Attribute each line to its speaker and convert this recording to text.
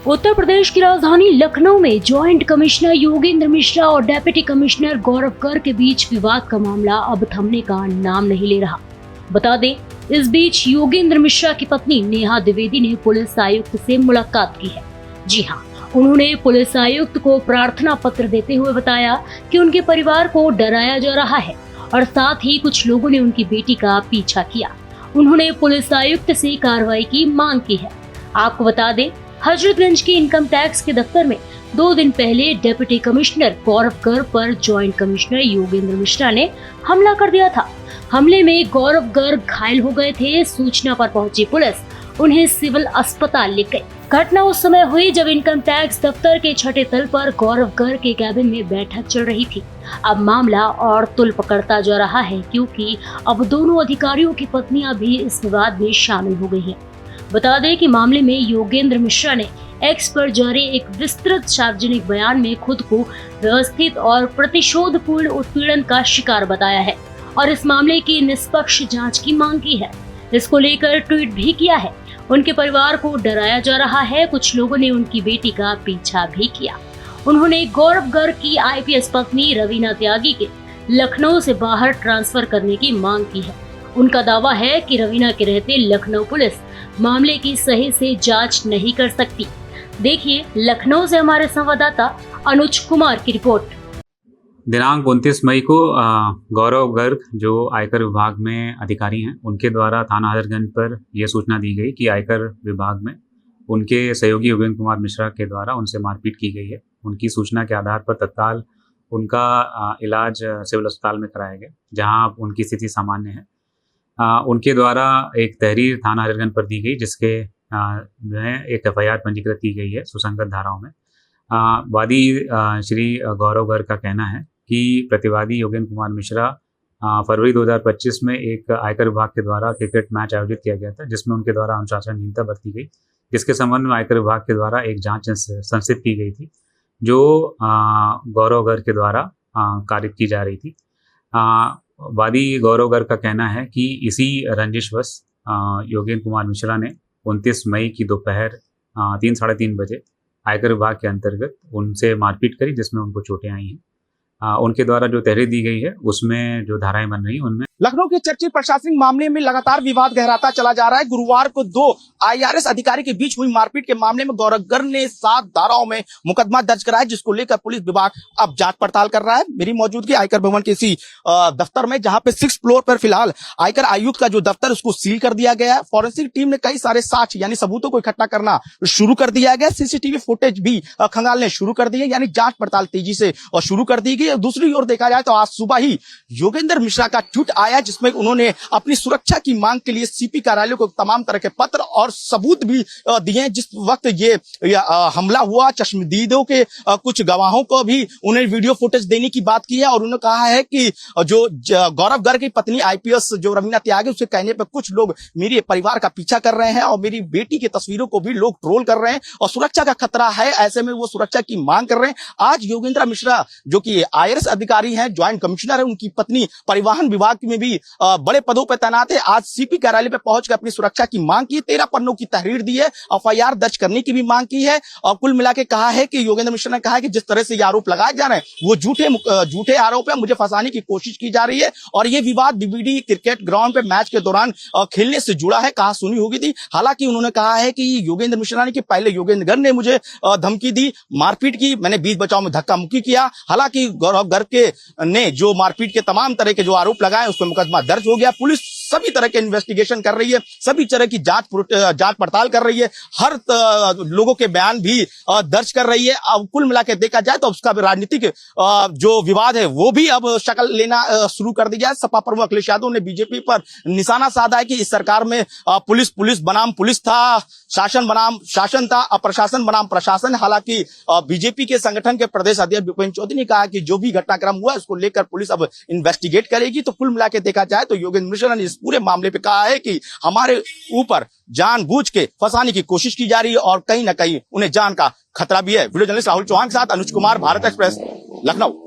Speaker 1: उत्तर प्रदेश की राजधानी लखनऊ में जॉइंट कमिश्नर योगेंद्र मिश्रा और डेप्यूटी कमिश्नर गौरव गर्ग के बीच विवाद का मामला अब थमने का नाम नहीं ले रहा। बता दें, इस बीच योगेंद्र मिश्रा की पत्नी नेहा द्विवेदी ने पुलिस आयुक्त से मुलाकात की है। जी हाँ, उन्होंने पुलिस आयुक्त को प्रार्थना पत्र देते हुए बताया कि उनके परिवार को डराया जा रहा है और साथ ही कुछ लोगों ने उनकी बेटी का पीछा किया। उन्होंने पुलिस आयुक्त से कार्रवाई की मांग की है। आपको बता दें, हजरतगंज के इनकम टैक्स के दफ्तर में 2 दिन पहले डेप्यूटी कमिश्नर गौरव गर्ग पर जॉइंट कमिश्नर योगेंद्र मिश्रा ने हमला कर दिया था। हमले में गौरव गर्ग घायल हो गए थे। सूचना पर पहुंची पुलिस उन्हें सिविल अस्पताल ले गई। घटना उस समय हुई जब इनकम टैक्स दफ्तर के छठे तल पर गौरव गर्ग के कैबिन में बैठक चल रही थी। अब मामला और तुल पकड़ता जा रहा है क्योंकि अब दोनों अधिकारियों की पत्नियां भी इस विवाद में शामिल हो गई हैं। बता दें कि मामले में योगेंद्र मिश्रा ने एक्स पर जारी एक विस्तृत सार्वजनिक बयान में खुद को व्यवस्थित और प्रतिशोधपूर्ण उत्पीड़न का शिकार बताया है और इस मामले की निष्पक्ष जांच की मांग की है। इसको लेकर ट्वीट भी किया है। उनके परिवार को डराया जा रहा है। कुछ लोगों ने उनकी बेटी का पीछा भी किया। उन्होंने गौरव गर्ग की आईपीएस पत्नी रवीना त्यागी के लखनऊ से बाहर ट्रांसफर करने की मांग की है। उनका दावा है कि रवीना के रहते लखनऊ पुलिस मामले की सही से जांच नहीं कर सकती। देखिए लखनऊ से हमारे संवाददाता अनुज कुमार की रिपोर्ट।
Speaker 2: दिनांक 29 मई को गौरव गर्ग जो आयकर विभाग में अधिकारी हैं, उनके द्वारा थाना हजरतगंज पर यह सूचना दी गई कि आयकर विभाग में उनके सहयोगी योगेंद्र कुमार मिश्रा के द्वारा उनसे मारपीट की गई है। उनकी सूचना के आधार पर तत्काल उनका इलाज सिविल अस्पताल में कराया गया, जहां उनकी स्थिति सामान्य है। उनके द्वारा एक तहरीर थाना हजरतगंज पर दी गई, जिसके जो है एक एफआईआर पंजीकृत की गई है सुसंगत धाराओं में। वादी श्री गौरव गर्ग का कहना है कि प्रतिवादी योगेंद्र कुमार मिश्रा फरवरी 2025 में एक आयकर विभाग के द्वारा क्रिकेट मैच आयोजित किया गया था, जिसमें उनके द्वारा अनुशासनहीनता बरती गई, जिसके संबंध में आयकर विभाग के द्वारा एक जांच संस्थित की गई थी, जो गौरव गर्ग के द्वारा कारित की जा रही थी। वादी गौरव गर्ग का कहना है कि इसी रंजिशवश योगेंद्र कुमार मिश्रा ने 29 मई की दोपहर 3 साढ़े 3 बजे आयकर विभाग के अंतर्गत उनसे मारपीट करी, जिसमें उनको चोटें आई हैं। उनके द्वारा जो तहरीर दी गई है उसमें जो धाराएं बन रही हैं उनमें
Speaker 3: लखनऊ के चर्चित प्रशासनिक मामले में लगातार विवाद गहराता चला जा रहा है। गुरुवार को 2 आईआरएस अधिकारी के बीच हुई मारपीट के मामले में गौरव गर्ग ने 7 धाराओं में मुकदमा दर्ज कराया, जिसको लेकर पुलिस विभाग अब जांच पड़ताल कर रहा है। मेरी मौजूदगी आयकर भवन के इसी दफ्तर में, जहां पे 6th फ्लोर पर फिलहाल आयकर आयुक्त का जो दफ्तर उसको सील कर दिया गया है। फॉरेंसिक टीम ने कई सारे साक्ष्य यानी सबूतों को इकट्ठा करना शुरू कर दिया गया। सीसीटीवी फुटेज भी खंगालने शुरू कर दिए, यानी जांच पड़ताल तेजी से शुरू कर दी गई। दूसरी ओर देखा जाए तो आज सुबह ही योगेंद्र मिश्रा का ट्वीट आया, जिसमें उन्होंने अपनी सुरक्षा की मांग के लिए सीपी कार्यालय को तमाम तरह के पत्र और सबूत भी दिए। जिस वक्त ये हमला हुआ, चश्मदीदों के कुछ गवाहों को भी उन्हें वीडियो फुटेज देने की बात की है और उन्होंने कहा है कि जो गौरव गर्ग की पत्नी आईपीएस जो रवीना त्यागी, उसके कहने पर कुछ लोग मेरे परिवार का पीछा कर रहे हैं और मेरी बेटी की तस्वीरों को भी लोग ट्रोल कर रहे हैं और सुरक्षा का खतरा है, ऐसे में वो सुरक्षा की मांग कर रहे हैं। आज योगेंद्र मिश्रा जो कि आईआरएस अधिकारी हैं, ज्वाइंट कमिश्नर है, उनकी पत्नी परिवहन विभाग में भी बड़े पदों पर तैनात है, आज सीपी कार्यालय पे पहुंचकर अपनी सुरक्षा की मांग की, 13 पन्नों की तहरीर दी है, एफआईआर दर्ज करने की भी मांग की है और कुल मिला के कहा है कि योगेंद्र मिश्रा ने कहा है कि जिस तरह से ये आरोप लगाए जा रहे हैं वो झूठे आरोप है, मुझे फंसाने की कोशिश की जा रही है और ये विवाद बीबीडी क्रिकेट ग्राउंड पे मैच के दौरान खेलने से जुड़ा है, कहा सुनी होगी थी। हालांकि उन्होंने कहा है कि योगेंद्र मिश्रा ने कि पहले योगेंद्र गर्ग ने मुझे धमकी दी, मारपीट की, मैंने बीच बचाव में धक्का मुक्की किया। हालांकि गौरव गर्ग के ने जो मारपीट के तमाम तरह के जो आरोप लगाए उस पर मुकदमा दर्ज हो गया। पुलिस सभी तरह के इन्वेस्टिगेशन कर रही है, सभी तरह की जांच पड़ताल कर रही है, हर लोगों के बयान भी दर्ज कर रही है। अब कुल मिला के देखा जाए तो उसका राजनीतिक जो विवाद है वो भी अब शक्ल लेना शुरू कर दिया है। सपा प्रमुख अखिलेश यादव ने बीजेपी पर निशाना साधा है कि इस सरकार में पुलिस बनाम पुलिस था, शासन बनाम शासन था, प्रशासन बनाम प्रशासन। हालांकि बीजेपी के संगठन के प्रदेश अध्यक्ष भूपेंद्र चौधरी ने कहा कि जो भी घटनाक्रम हुआ उसको लेकर पुलिस अब इन्वेस्टिगेट करेगी। तो कुल मिला के देखा जाए तो योगेंद्र मिश्रा ने इस पूरे मामले पे कहा है कि हमारे ऊपर जानबूझ के फंसाने की कोशिश की जा रही है और कहीं ना कहीं उन्हें जान का खतरा भी है। वीडियो जर्नलिस्ट राहुल चौहान के साथ अनुज कुमार, भारत एक्सप्रेस, लखनऊ।